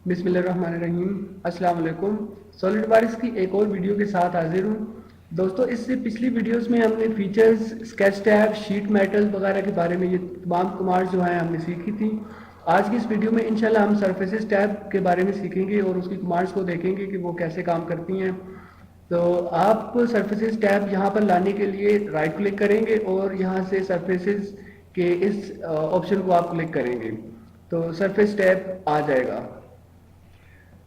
बिस्मिल्लाहिर्रहमानिर्रहीम। अस्सलाम वालेकुम। सॉलिडवर्क्स की एक और वीडियो के साथ हाजिर हूँ। दोस्तों, इससे पिछली वीडियोस में हमने features, sketch tab, sheet metal वगैरह के बारे में ये तमाम कमांड्स जो हैं हमने सीखी थी। आज की इस वीडियो में इंशाल्लाह हम सरफेसेस टैब के बारे में सीखेंगे और उसकी कमांड्स को देखेंगे कि वो कैसे काम करती हैं। तो आप सरफेसेस टैब यहाँ पर लाने के लिए राइट क्लिक करेंगे और यहाँ से सरफेसेस के इस ऑप्शन को आप क्लिक करेंगे तो सरफेस टैब आ जाएगा।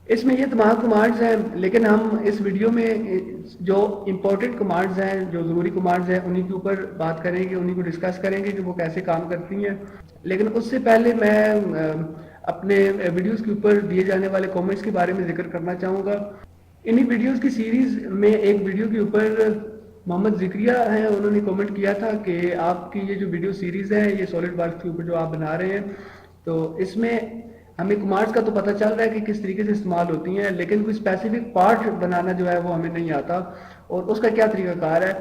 इसमें ये तमाम कमांड्स हैं, लेकिन हम इस वीडियो में जो इम्पोर्टेंट कमांड्स हैं, जो ज़रूरी कमांड्स हैं, उन्हीं के ऊपर बात करेंगे, उन्हीं को डिस्कस करेंगे कि वो कैसे काम करती हैं। लेकिन उससे पहले मैं अपने वीडियोस के ऊपर दिए जाने वाले कमेंट्स के बारे में जिक्र करना चाहूँगा। इन्हीं वीडियोस की सीरीज़ में एक वीडियो के ऊपर मोहम्मद जिक्रिया हैं, उन्होंने कमेंट किया था कि आपकी ये जो वीडियो सीरीज़ है, ये सॉलिड वर्क्स के ऊपर जो आप बना रहे हैं, तो इसमें हमें कमांड्स का तो पता चल रहा है कि किस तरीके से इस्तेमाल होती हैं, लेकिन कोई स्पेसिफिक पार्ट बनाना जो है वो हमें नहीं आता और उसका क्या तरीकाकार है।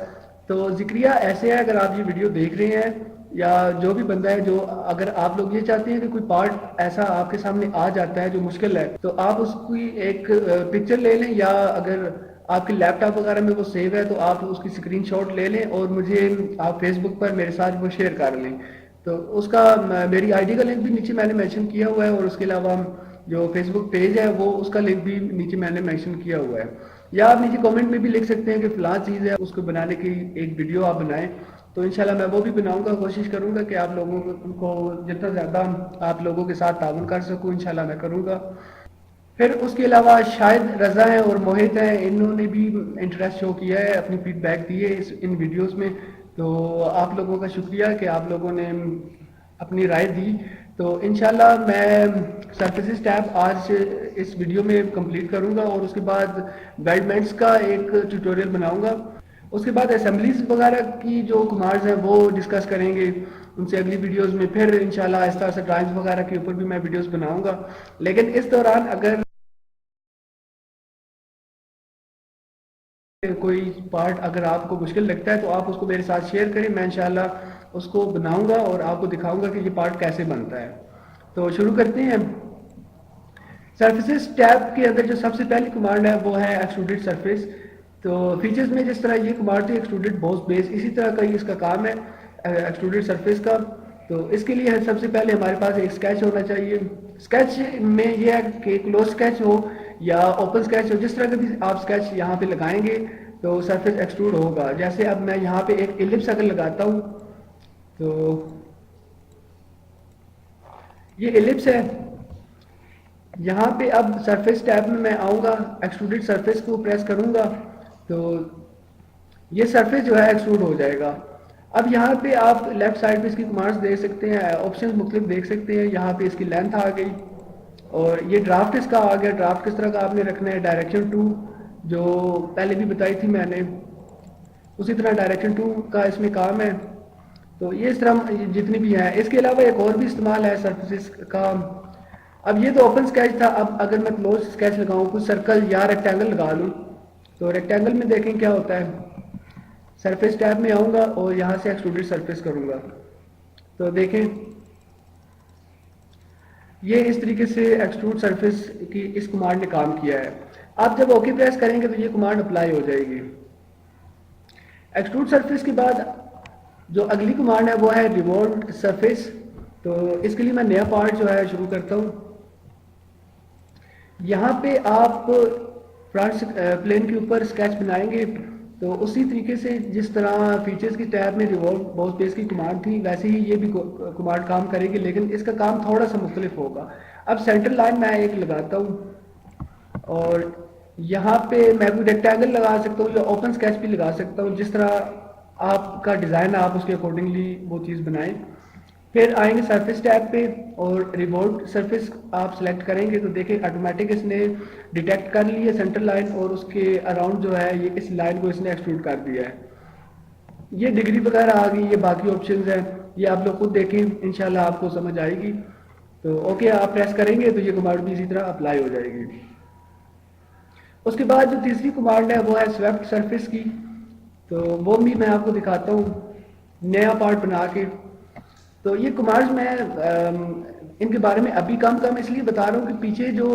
तो जिक्रिया ऐसे है, अगर आप ये वीडियो देख रहे हैं या जो भी बंदा है, जो अगर आप लोग ये चाहते हैं कि कोई पार्ट ऐसा आपके सामने आ जाता है जो मुश्किल है, तो आप उसकी एक पिक्चर ले लें, या अगर आपके लैपटॉप वगैरह में वो सेव है तो आप उसकी स्क्रीनशॉट ले लें और मुझे आप फेसबुक पर मेरे साथ वो शेयर कर लें। तो उसका मेरी आईडी का लिंक भी नीचे मैंने मेंशन किया हुआ है और उसके अलावा जो फेसबुक पेज है वो उसका लिंक भी नीचे मैंने मेंशन किया हुआ है। या आप नीचे कमेंट में भी लिख सकते हैं कि फलां चीज़ है, उसको बनाने की एक वीडियो आप बनाएं, तो इंशाल्लाह मैं वो भी बनाऊंगा। कोशिश करूंगा कि आप लोगों को जितना ज़्यादा आप लोगों के साथ ताउन कर सकूँ, इंशाल्लाह मैं करूँगा। फिर उसके अलावा शायद रज़ा हैं और मोहित हैं, इन्होंने भी इंटरेस्ट शो किया है, अपनी फीडबैक दी है इन वीडियोस में। तो आप लोगों का शुक्रिया कि आप लोगों ने अपनी राय दी। तो इंशाल्लाह मैं सरफेसेस टैब आज इस वीडियो में कंप्लीट करूंगा और उसके बाद गाइडमेंट्स का एक ट्यूटोरियल बनाऊंगा। उसके बाद असेंबलीज वगैरह की जो कमांड्स हैं वो डिस्कस करेंगे उनसे अगली वीडियोस में। फिर इंशाल्लाह आहिस्ता आहिस्ता ड्राइंग्स वगैरह के ऊपर भी मैं वीडियोस बनाऊंगा। लेकिन इस दौरान अगर कोई पार्ट अगर आपको मुश्किल लगता है तो आप उसको मेरे साथ शेयर करें, मैं इंशाल्लाह उसको बनाऊंगा और आपको दिखाऊंगा कि ये पार्ट कैसे बनता है। तो शुरू करते हैं। सरफेसेस टैब के अंदर जो सबसे पहली कमांड है वो है एक्सट्रूडेड सरफेस। तो फीचर्स में जिस तरह ये कमांड थी एक्सट्रूडेड बॉस बेस, इसी तरह का ही इसका काम है एक्सट्रूडेड सरफेस का। तो इसके लिए सबसे पहले हमारे पास एक स्केच होना चाहिए। स्केच में ये है कि क्लोज स्केच हो या ओपन स्केच हो, जिस तरह का भी आप स्केच यहाँ पे लगाएंगे तो सरफेस एक्सट्रूड होगा। जैसे अब मैं यहाँ पे एक इलिप्स अगर लगाता हूँ तो ये इलिप्स है। यहाँ पे अब सरफेस टैब में मैं आऊँगा, एक्सट्रूडेड सरफेस को प्रेस करूँगा तो ये सरफेस जो है एक्सट्रूड हो जाएगा। अब यहाँ पे आप लेफ्ट साइड पे इसकी कमांड्स दे सकते हैं, ऑप्शंस मुख्तलिफ देख सकते हैं। यहाँ पे इसकी लेंथ आ गई और ये ड्राफ्ट इसका आ गया। ड्राफ्ट किस तरह का आपने रखना है, डायरेक्शन 2 जो पहले भी बताई थी मैंने, उसी तरह डायरेक्शन 2 का इसमें काम है। तो ये इस तरह जितनी भी हैं। इसके अलावा एक और भी इस्तेमाल है सरफेसेस का। अब ये तो ओपन स्केच था, अब अगर मैं क्लोज स्केच लगाऊं, कुछ सर्कल या रेक्टेंगल लगा लूं, तो रेक्टेंगल में देखें क्या होता है। सरफेस टैब में आऊंगा और यहाँ से एक्सट्रूडेड सरफेस करूंगा तो देखें ये इस तरीके से एक्सट्रूड सरफेस की इस कमांड ने काम किया है। आप जब ओके प्रेस करेंगे तो ये कमांड अप्लाई हो जाएगी। एक्सट्रूड सरफेस के बाद जो अगली कमांड है वो है रिवॉल्व सरफेस। तो इसके लिए मैं नया पार्ट जो है शुरू करता हूँ। यहाँ पे आप फ्रंट प्लेन के ऊपर स्केच बनाएंगे तो उसी तरीके से जिस तरह फीचर्स की टैब में रिवॉल्व बॉस बेस की कमांड थी, वैसे ही ये भी कमांड काम करेगी, लेकिन इसका काम थोड़ा सा मुख्तलिफ होगा। अब सेंटर लाइन मैं एक लगाता हूँ और यहाँ पे मैं कोई रेक्टेंगल लगा सकता हूँ या ओपन स्केच भी लगा सकता हूँ, जिस तरह आपका डिज़ाइन है आप उसके अकॉर्डिंगली वो चीज़ बनाएं। फिर आएंगे सरफेस टैब पे और रिवॉल्व सरफेस आप सेलेक्ट करेंगे तो देखिए ऑटोमेटिक इसने डिटेक्ट कर ली है सेंटर लाइन और उसके अराउंड जो है ये इस लाइन को इसने एक्सट्रूड कर दिया है। ये डिग्री वगैरह आ गई, ये बाकी ऑप्शंस हैं, ये आप लोग खुद देखें, इंशाल्लाह आपको समझ आएगी। तो ओके आप प्रेस करेंगे तो ये कमांड भी इसी तरह अप्लाई हो जाएगी। उसके बाद जो तीसरी कमांड है वो है स्वेप्ट सरफेस की। तो वो भी मैं आपको दिखाता हूँ नया पार्ट बना के। तो ये कमांड्स मैं इनके बारे में अभी कम कम इसलिए बता रहा हूँ कि पीछे जो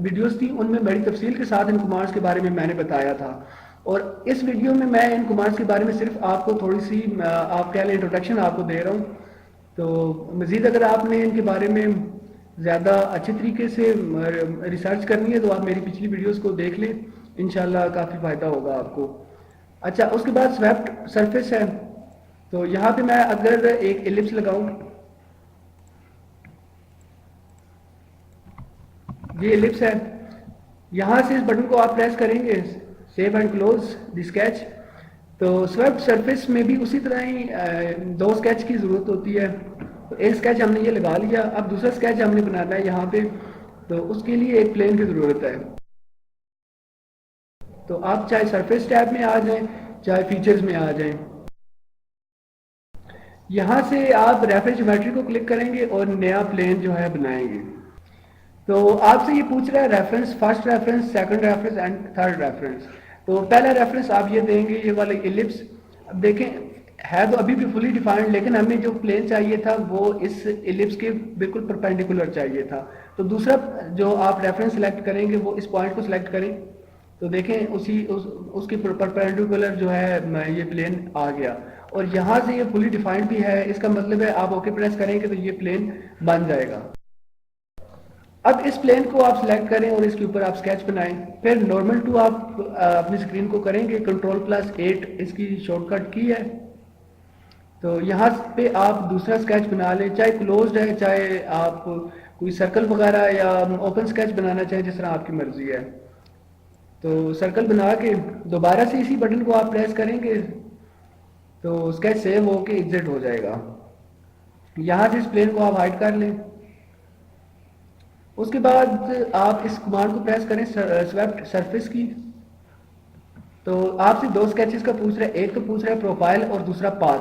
वीडियोस थी उनमें बड़ी तफसील के साथ इन कमांड्स के बारे में मैंने बताया था, और इस वीडियो में मैं इन कमांड्स के बारे में सिर्फ आपको थोड़ी सी आप कह लें इंट्रोडक्शन आपको दे रहा हूँ। तो मज़ीद अगर आपने इनके बारे में ज़्यादा अच्छे तरीके से रिसर्च करनी है तो आप मेरी पिछली वीडियोस को देख लें, इंशाल्लाह काफ़ी फ़ायदा होगा आपको। अच्छा, उसके बाद स्वेप्ट सरफेस है। तो यहाँ पे मैं अगर एक एलिप्स लगाऊं, ये एलिप्स है, यहाँ से इस बटन को आप प्रेस करेंगे save and close the sketch. तो स्वेप्ट सरफेस में भी उसी तरह ही दो स्केच की ज़रूरत होती है। तो एक स्केच हमने ये लगा लिया, अब दूसरा स्केच हमने बनाना है यहाँ पे, तो उसके लिए एक प्लेन की ज़रूरत है। तो आप चाहे सरफेस टैब में आ जाएं, चाहे फीचर्स में आ जाएं, यहाँ से आप रेफरेंस ज्योमेट्री को क्लिक करेंगे और नया प्लेन जो है बनाएंगे। तो आपसे ये पूछ रहा है reference, first reference, second reference and third reference. तो पहला रेफरेंस आप ये देंगे, ये वाले इलिप्स। अब देखें है तो अभी भी फुली डिफाइंड, लेकिन हमें जो प्लेन चाहिए था वो इस इलिप्स के बिल्कुल परपेंडिकुलर चाहिए था। तो दूसरा जो आप रेफरेंस सेलेक्ट करेंगे वो इस पॉइंट को सिलेक्ट करें। तो देखें उसके परपेंडिकुलर जो है ये प्लेन आ गया, और यहाँ से ये फुली डिफाइंड भी है। इसका मतलब है आप ओके प्रेस करेंगे तो ये प्लेन बन जाएगा। अब इस प्लेन को आप सिलेक्ट करें और इसके ऊपर आप स्केच बनाएं। फिर नॉर्मल टू आप अपनी स्क्रीन को करेंगे, Ctrl+8 इसकी शॉर्टकट की है। तो यहाँ पे आप दूसरा स्केच बना लें, चाहे क्लोज्ड है, चाहे आप कोई सर्कल वगैरह या ओपन स्केच बनाना चाहें, जिस तरह आपकी मर्जी है। तो सर्कल बना के दोबारा से इसी बटन को आप प्रेस करेंगे तो स्केच सेव होके एग्जिट हो जाएगा। यहाँ से इस प्लेन को आप हाइड कर लें। उसके बाद आप इस कमांड को प्रेस करें स्वेप्ट सरफेस की। तो आपसे दो स्केचेस का पूछ रहा है, एक तो पूछ रहा है प्रोफाइल और दूसरा पाथ।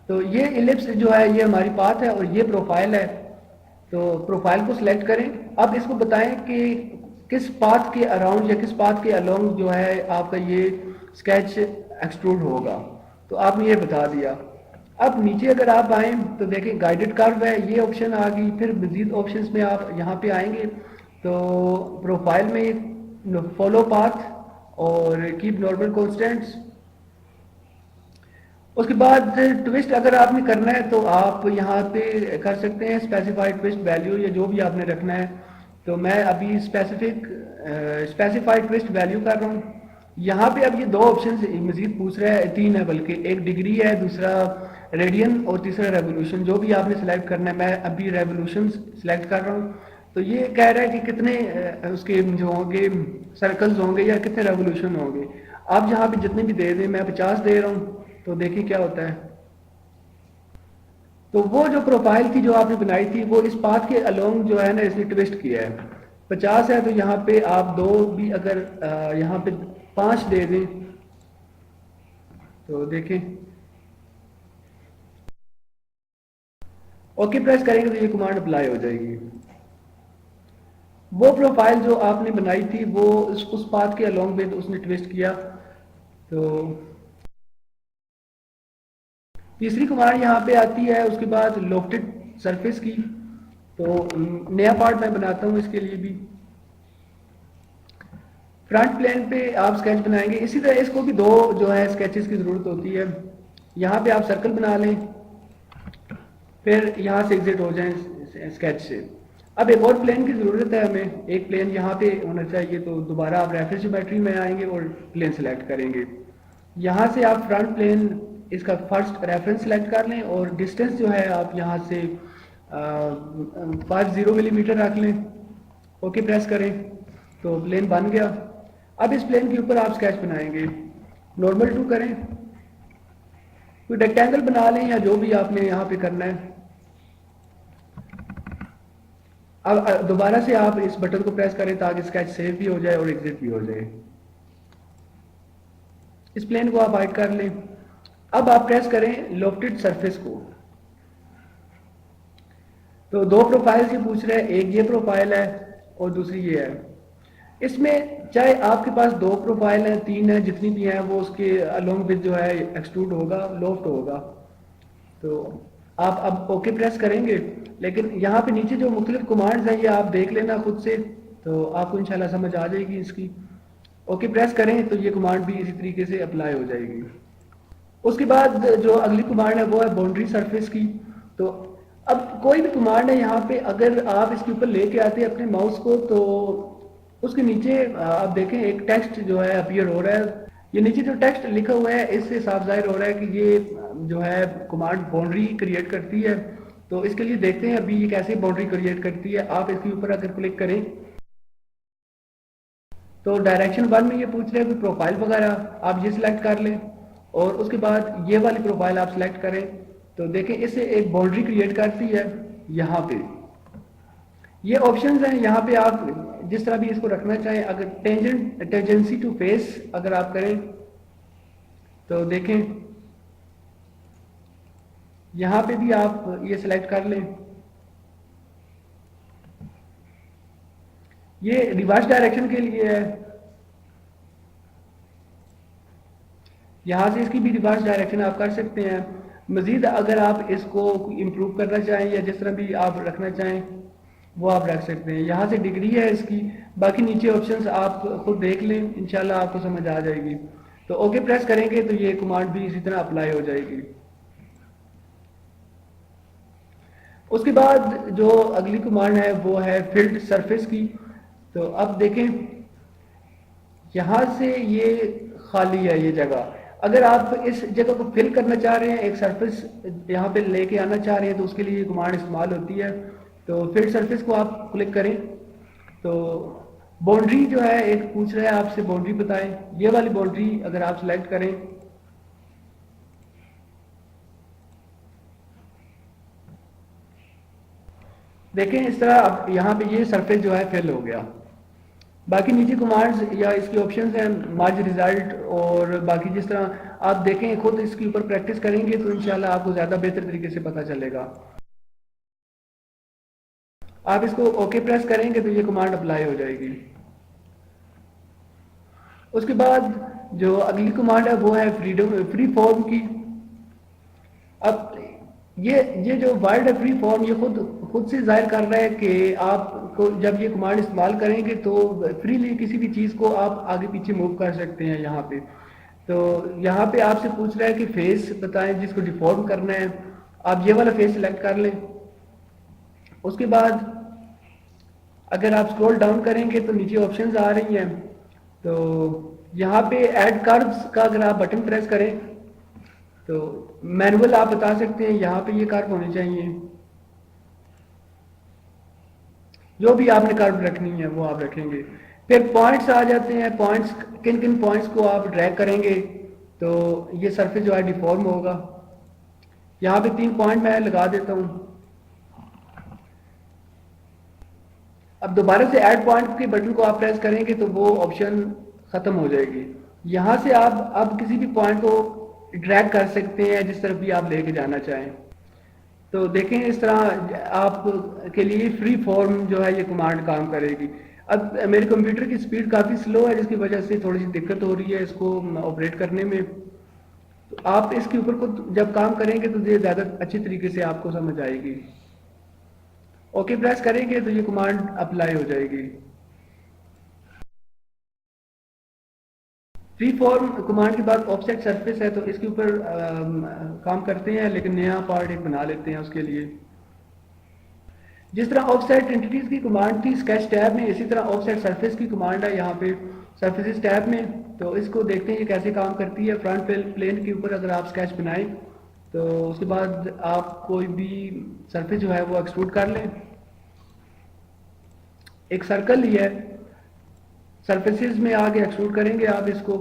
तो ये इलिप्स जो है ये हमारी पाथ है और ये प्रोफाइल है। तो प्रोफाइल को सिलेक्ट करें। अब इसको बताएं कि किस पाथ के अराउंड या किस पाथ के अलोंग जो है आपका ये स्केच एक्सट्रूड होगा। तो आपने ये बता दिया। अब नीचे अगर आप आए तो देखें गाइडेड कर्व है, ये ऑप्शन आ गई। फिर मजीद ऑप्शंस में आप यहाँ पे आएंगे तो प्रोफाइल में फॉलो पाथ और कीप नॉर्मल कॉन्स्टेंट्स। उसके बाद ट्विस्ट अगर आपने करना है तो आप यहाँ पे कर सकते हैं स्पेसिफाइड ट्विस्ट वैल्यू या जो भी आपने रखना है। तो मैं अभी स्पेसिफाइड ट्विस्ट वैल्यू कर रहा हूँ। यहाँ पे अब ये दो ऑप्शन मजीद पूछ रहा है, तीन है बल्कि, एक डिग्री है, दूसरा रेडियन और तीसरा रेवोल्यूशन। जो भी आपने सेलेक्ट करना है, मैं अभी रेवोल्यूशन सेलेक्ट कर रहा हूँ। तो ये कह रहा है कि कितने उसके जो होंगे सर्कल्स होंगे या कितने रेवोल्यूशन होंगे। आप यहाँ पे जितने भी दे दें, मैं 50 दे रहा हूँ। तो देखिए क्या होता है। तो वो जो प्रोफाइल थी जो आपने बनाई थी वो इस पाथ के अलोंग जो है ना इसने ट्विस्ट किया है। 50 है तो यहाँ पे आप दो भी अगर यहाँ पे 5 दे दें तो देखें ओके प्रेस करेंगे तो ये कमांड अप्लाई हो जाएगी। वो प्रोफाइल जो आपने बनाई थी वो उस पाथ के अलोंग में उसने ट्विस्ट किया। तो तीसरी कमांड यहाँ पे आती है उसके बाद लोफ्टेड सरफेस की। तो नया पार्ट मैं बनाता हूँ इसके लिए भी। फ्रंट प्लेन पे आप स्केच बनाएंगे। इसी तरह इसको भी दो जो है स्केचेस की जरूरत होती है। यहाँ पे आप सर्कल बना लें, फिर यहाँ से एग्जिट हो जाएं स्केच से। अब एक और प्लेन की जरूरत है हमें, एक प्लेन यहाँ पे होना चाहिए। तो दोबारा आप रेफरेंस ज्योमेट्री में आएंगे और प्लेन सेलेक्ट करेंगे। यहाँ से आप फ्रंट प्लेन इसका फर्स्ट रेफरेंस सेलेक्ट कर लें और डिस्टेंस जो है आप यहाँ से 50 मिलीमीटर रख लें। ओके प्रेस करें तो प्लेन बन गया। अब इस प्लेन के ऊपर आप स्केच बनाएंगे। नॉर्मल टू करें, कोई रेक्टेंगल बना लें या जो भी आपने यहाँ पे करना है। अब दोबारा से आप इस बटन को प्रेस करें ताकि स्केच सेव भी हो जाए और एग्जिट भी हो जाए। इस प्लेन को आप हाइड कर लें। अब आप प्रेस करें लोफ्टेड सरफेस को। तो दो प्रोफाइल से पूछ रहे हैं, एक ये प्रोफाइल है और दूसरी ये है। इसमें चाहे आपके पास दो प्रोफाइल हैं, तीन है, जितनी भी हैं वो उसके अलोंग विद जो है एक्सट्रूड होगा, लोफ्ट होगा। तो आप अब ओके प्रेस करेंगे, लेकिन यहाँ पे नीचे जो मुख्तलिफ कमांड्स हैं ये आप देख लेना खुद से, तो आपको इंशाल्लाह समझ आ जाएगी इसकी। ओके प्रेस करें तो ये कमांड भी इसी तरीके से अप्लाई हो जाएगी। उसके बाद जो अगली कमांड है वो है बाउंड्री सरफेस की। तो अब कोई भी कमांड है यहाँ पे अगर आप इसके ऊपर लेके आते हैं अपने माउस को, तो उसके नीचे आप देखें एक टेक्स्ट जो है अपीयर हो रहा है। ये नीचे जो टेक्स्ट लिखा हुआ है इससे साफ जाहिर हो रहा है कि ये जो है कमांड बाउंड्री क्रिएट करती है। तो इसके लिए देखते हैं अभी ये कैसे बाउंड्री क्रिएट करती है। आप इसके ऊपर अगर क्लिक करें तो डायरेक्शन 1 में ये पूछ रहे हैं कि प्रोफाइल वगैरह आप ये सिलेक्ट कर लें, और उसके बाद ये वाली प्रोफाइल आप सिलेक्ट करें। तो देखें इससे एक बाउंड्री क्रिएट करती है। यहाँ पे ये ऑप्शंस हैं, यहाँ पे आप जिस तरह भी इसको रखना चाहें। अगर टेंजेंसी टू फेस अगर आप करें तो देखें यहाँ पे भी आप ये सिलेक्ट कर लें। ये रिवर्स डायरेक्शन के लिए है, यहाँ से इसकी भी रिवर्स डायरेक्शन आप कर सकते हैं। मजीद अगर आप इसको इम्प्रूव करना चाहें या जिस तरह भी आप रखना चाहें वो आप रख सकते हैं। यहाँ से डिग्री है इसकी, बाकी नीचे ऑप्शंस आप खुद देख लें, इंशाल्लाह आपको समझ आ जाएगी। तो ओके प्रेस करेंगे तो ये कमांड भी इसी तरह अप्लाई हो जाएगी। उसके बाद जो अगली कमांड है वो है फील्ड सरफेस की। तो अब देखें यहाँ से ये खाली है ये जगह, अगर आप इस जगह को फिल करना चाह रहे हैं, एक सरफेस यहाँ पे लेके आना चाह रहे हैं, तो उसके लिए ये कमांड इस्तेमाल होती है। तो फील्ड सरफेस को आप क्लिक करें तो बाउंड्री जो है एक पूछ रहा है आपसे बाउंड्री बताएं। ये वाली बाउंड्री अगर आप सिलेक्ट करें देखें इस तरह अब यहाँ पे ये सरफेस जो है फिल हो गया। बाकी नीचे कमांड्स या इसके ऑप्शंस हैं मर्ज रिजल्ट, और बाकी जिस तरह आप देखें खुद इसके ऊपर प्रैक्टिस करेंगे तो इंशाल्लाह आपको ज़्यादा बेहतर तरीके से पता चलेगा। आप इसको ओके प्रेस करेंगे तो ये कमांड अप्लाई हो जाएगी। उसके बाद जो अगली कमांड है वो है फ्री फॉर्म की। अब ये जो वर्ड है फ्री फॉर्म ये खुद से जाहिर कर रहा है कि आपको जब ये कमांड इस्तेमाल करेंगे तो फ्रीली किसी भी चीज़ को आप आगे पीछे मूव कर सकते हैं। यहाँ पे तो यहाँ पे आपसे पूछ रहा है कि फेस बताएं जिसको डिफॉर्म करना है, आप ये वाला फेस सिलेक्ट कर लें। उसके बाद अगर आप स्क्रॉल डाउन करेंगे तो नीचे ऑप्शंस आ रही हैं। तो यहाँ पे ऐड कर्व्स का अगर आप बटन प्रेस करें तो मैनुअल आप बता सकते हैं यहाँ पे ये कर्व होने चाहिए, जो भी आपने कर्व रखनी है वो आप रखेंगे। फिर पॉइंट्स आ जाते हैं, पॉइंट्स किन किन पॉइंट्स को आप ड्रैग करेंगे तो ये सरफेस जो है डिफॉर्म होगा। यहाँ पे 3 पॉइंट मैं लगा देता हूँ। अब दोबारा से ऐड पॉइंट के बटन को आप प्रेस करेंगे तो वो ऑप्शन खत्म हो जाएगी। यहाँ से आप अब किसी भी पॉइंट को ड्रैग कर सकते हैं जिस तरफ भी आप लेके जाना चाहें। तो देखें इस तरह आप के लिए फ्री फॉर्म जो है ये कमांड काम करेगी। अब मेरे कंप्यूटर की स्पीड काफ़ी स्लो है जिसकी वजह से थोड़ी सी दिक्कत हो रही है इसको ऑपरेट करने में। तो आप इसके ऊपर को जब काम करेंगे तो ये ज़्यादा अच्छी तरीके से आपको समझ आएगी। ओके प्रेस करेंगे तो ये कमांड अप्लाई हो जाएगी। फ्री फॉर्म कमांड के बाद ऑफसेट सरफेस है तो इसके ऊपर काम करते हैं, लेकिन नया पार्ट एक बना लेते हैं उसके लिए। जिस तरह ऑफसेट एंटिटीज की कमांड थी स्केच टैब में, इसी तरह ऑफसेट सरफेस की कमांड है यहाँ पे सरफेसेस टैब में। तो इसको देखते हैं ये कैसे काम करती है। फ्रंट प्लेन के ऊपर अगर आप स्केच बनाएं तो उसके बाद आप कोई भी सरफेस जो है वो एक्सट्रूड कर लें। एक सर्कल ही है, सरफेसेस में आगे एक्सट्रूड करेंगे आप इसको।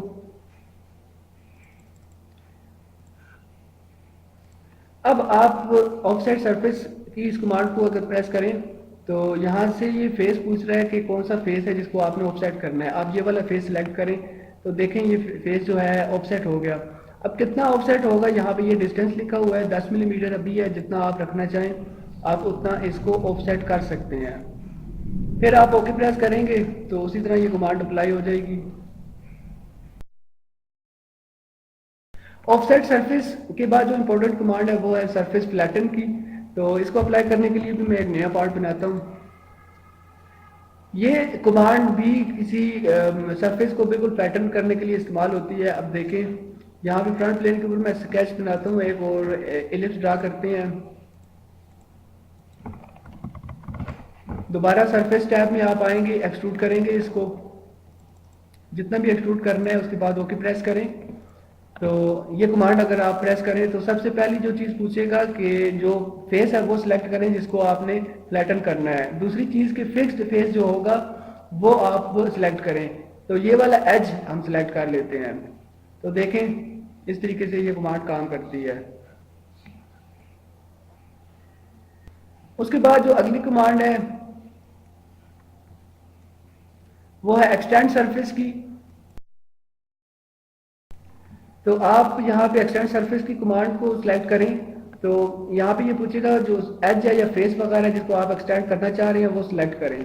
अब आप ऑफसेट सरफेस की इस कमांड को अगर प्रेस करें तो यहाँ से ये फेस पूछ रहा है कि कौन सा फेस है जिसको आपने ऑफसेट करना है। आप ये वाला फेस सिलेक्ट करें तो देखें ये फेस जो है ऑफसेट हो गया। अब कितना ऑफसेट होगा, यहाँ पे ये डिस्टेंस लिखा हुआ है 10 मिलीमीटर अभी है। जितना आप रखना चाहें आप उतना इसको ऑफसेट कर सकते हैं। फिर आप ओके प्रेस करेंगे तो उसी तरह ये कमांड अप्लाई हो जाएगी। ऑफसेट सरफेस के बाद जो इंपॉर्टेंट कमांड है वो है सरफेस फ्लैटन की। तो इसको अप्लाई करने के लिए भी मैं एक नया पार्ट बनाता हूँ। ये कमांड भी किसी सरफेस को बिल्कुल पैटर्न करने के लिए इस्तेमाल होती है। अब देखें, यहाँ पे फ्रंट प्लेन के ऊपर मैं स्केच बनाता हूँ एक और एलिप्स ड्रा करते हैं। दोबारा सरफेस टैब में आप आएंगे, एक्सट्रूड करेंगे इसको, जितना भी एक्सट्रूड करना है उसके बाद ओके प्रेस करें। तो ये कमांड अगर आप प्रेस करें तो सबसे पहली जो चीज़ पूछेगा कि जो फेस है वो सिलेक्ट करें जिसको आपने फ्लैटन करना है। दूसरी चीज़ कि फिक्स्ड फेस जो होगा वो आप सिलेक्ट करें। तो ये वाला एज हम सिलेक्ट कर लेते हैं। तो देखें इस तरीके से ये कमांड काम करती है। उसके बाद जो अगली कमांड है वो है एक्सटेंड सरफेस की। तो आप यहाँ पे एक्सटेंड सरफेस की कमांड को सिलेक्ट करें। तो यहाँ पे ये पूछेगा जो एज है या फेस वगैरह जिसको आप एक्सटेंड करना चाह रहे हैं वो सिलेक्ट करें।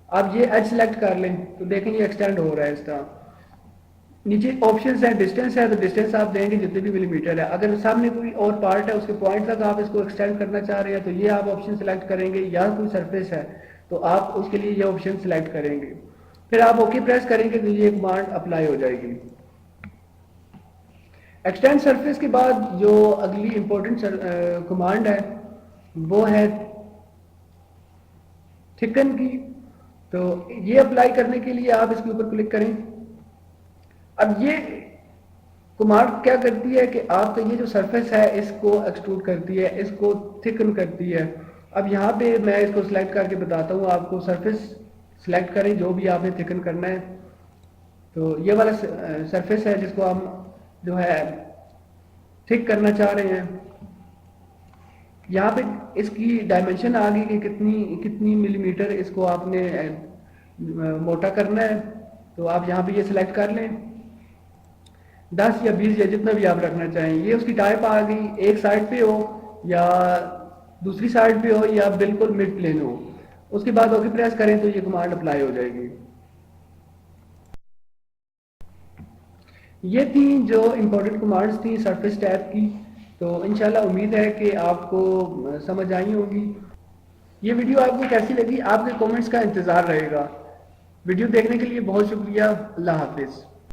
आप ये एज सिलेक्ट कर लें तो देखें ये एक्सटेंड हो रहा है इस तरह। नीचे ऑप्शंस है, डिस्टेंस है, तो डिस्टेंस आप देंगे जितने भी मिलीमीटर है। अगर सामने कोई और पार्ट है उसके पॉइंट तक आप इसको एक्सटेंड करना चाह रहे हैं तो ये आप ऑप्शन सिलेक्ट करेंगे। या कोई सरफेस है तो आप उसके लिए ये ऑप्शन सिलेक्ट करेंगे। फिर आप ओके प्रेस करेंगे तो ये कमांड अप्लाई हो जाएगी। एक्सटेंड सरफेस के बाद जो अगली इंपॉर्टेंट कमांड है वो है थिकन की। तो ये अप्लाई करने के लिए आप इसके ऊपर क्लिक करें। अब ये कमांड क्या करती है कि आपका ये जो सरफेस है इसको एक्सट्रूड करती है, इसको थिकन करती है। अब यहाँ पे मैं इसको सिलेक्ट करके बताता हूँ आपको। सरफेस सिलेक्ट करें जो भी आपने थिकन करना है। तो ये वाला सरफेस है जिसको हम जो है थिक करना चाह रहे हैं। यहाँ पे इसकी डायमेंशन आ गई कि कितनी कितनी मिलीमीटर इसको आपने मोटा करना है। तो आप यहाँ पे ये सिलेक्ट कर लें, 10 या 20 या जितना भी आप रखना चाहें। ये उसकी टाइप आ गई, एक साइड पे हो या दूसरी साइड पे हो या बिल्कुल मिड प्लेन हो। उसके बाद ओके प्रेस करें तो ये कमांड अप्लाई हो जाएगी। ये थी जो इम्पोर्टेंट कमांड्स थी सरफेस टैब की। तो इंशाल्लाह उम्मीद है कि आपको समझ आई होगी। ये वीडियो आपको कैसी लगी, आपके कमेंट्स का इंतज़ार रहेगा। वीडियो देखने के लिए बहुत शुक्रिया। अल्लाह हाफिज़।